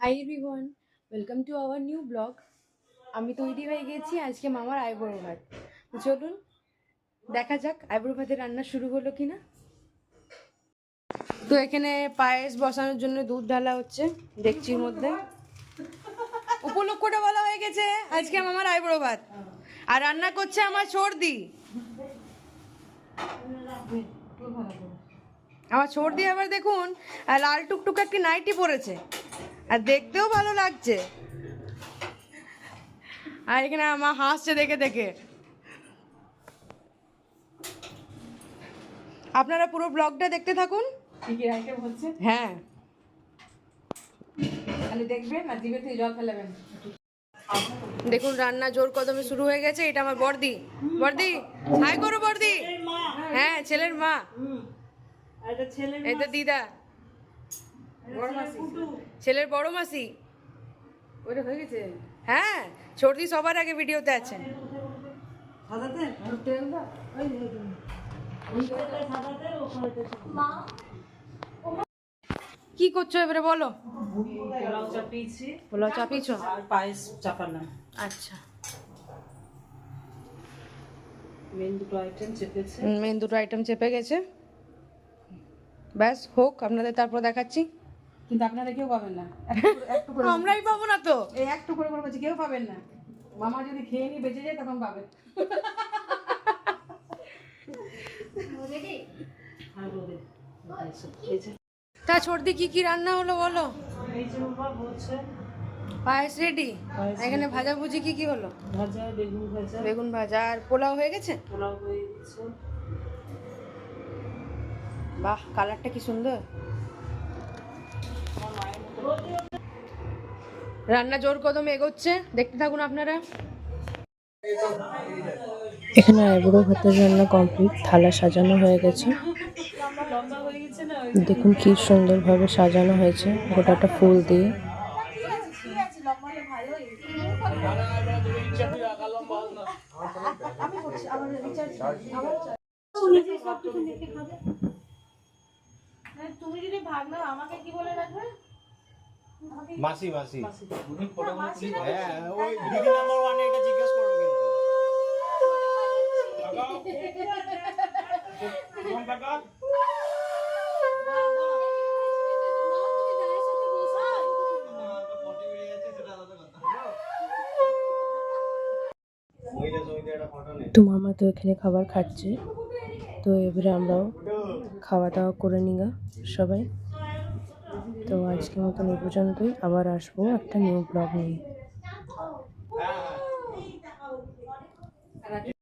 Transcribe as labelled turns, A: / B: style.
A: Hi everyone, welcome to our new blog. আমি তৈরি হয়ে গেছি আজকে মামার আইবুড়ো ভাত। তো চলুন দেখা যাক আইবুড়ো ভাতের রান্না শুরু হলো কিনা। তো এখানে পায়েস বসানোর জন্য দুধ ঢালা হচ্ছে ডেকচির মধ্যে। উপলক্ষটা বলা হয়ে গেছে আজকে মামার আইবুড়ো ভাত, আর রান্না করছে আমার সর্দি। আমার সর্দি আবার দেখুন লাল টুকটুক একটি নাইটি পরেছে, আর দেখতেও ভালো লাগছে। আর এখানে আমার হাসছে দেখে দেখে। আপনারা পুরো ব্লগটা দেখতে থাকুন।
B: কি কি আইটেম হচ্ছে
A: হ্যাঁ,
B: খালি দেখবেন আর জিভে থেকে জল ফেলাবেন।
A: দেখুন রান্না জোর কদমে শুরু হয়ে গেছে। এটা আমার বর্দি। বর্দি হাই করো বর্দি। হ্যাঁ, ছেলের মা। এটা দিদা, ছেলের বড় মাসি।
B: ওইটা হয়ে গেছে
A: হ্যাঁ, সর্দি সবার আগে ভিডিওতে আছে।
B: সাদাতে আর তেল দাও ওই সাদাতে মা
A: কি করছো এবারে বলো?
B: পোলাও চাপিয়েছি,
A: পোলাও চাপিয়েছো
B: আর পায়েস চাপালাম।
A: আচ্ছা,
B: মেন দুটো আইটেম চেপেছে।
A: মেন দুটো আইটেম চেপে গেছে। ব্যাস হোক, আপনাদের তারপর দেখাচ্ছি।
B: কিন্তু আপনারা কেউ পাবেন না, একটু করে
A: আমরাই পাবো না তো।
B: এই একটু করে বলছি কেউ পাবেন না। মামা যদি খেয়ে নিয়ে বেঁচে যায় তখন পাবে। আর রোদে এই যে
A: তা সর্দি কি কি রান্না হলো বলো?
B: এই যে বাবা বলছে
A: পায়েস রেডি।
B: পায়েস
A: এখানে ভাজাভুজি কি কি হলো?
B: ভাজা, বেগুন ভাজা,
A: বেগুন ভাজা আর পোলাও হয়ে গেছে।
B: পোলাও হয়ে গেছে।
A: বাহ, কালারটা কি সুন্দর। রান্না জোর কদমে এগোচ্ছে, দেখতে থাকুন আপনারা।
C: এখানে আইবুড়ো ভাতের রান্না কমপ্লিট, থালা সাজানো হয়ে গেছে।
B: লম্বা হয়ে গেছে না
C: দেখুন কি সুন্দরভাবে সাজানো হয়েছে গোটাটা ফুল দিয়ে।
B: তুমি যদি ভাগ নাও আমাকে কি বলে রাখবে?
D: মাসি মাসি হ্যাঁ, ওই দিদি নাম্বার 1 এটা জিজ্ঞেস করো কিন্তু
C: তো মামা তো এখানে খাবার খাচ্ছে, তো এবারে আমরাও খাওয়া দাওয়া করে নিগা সবাই। তো আজকের মতন এই পর্যন্তই, আবার আসবো একটা নিউ ব্লগ নিয়ে।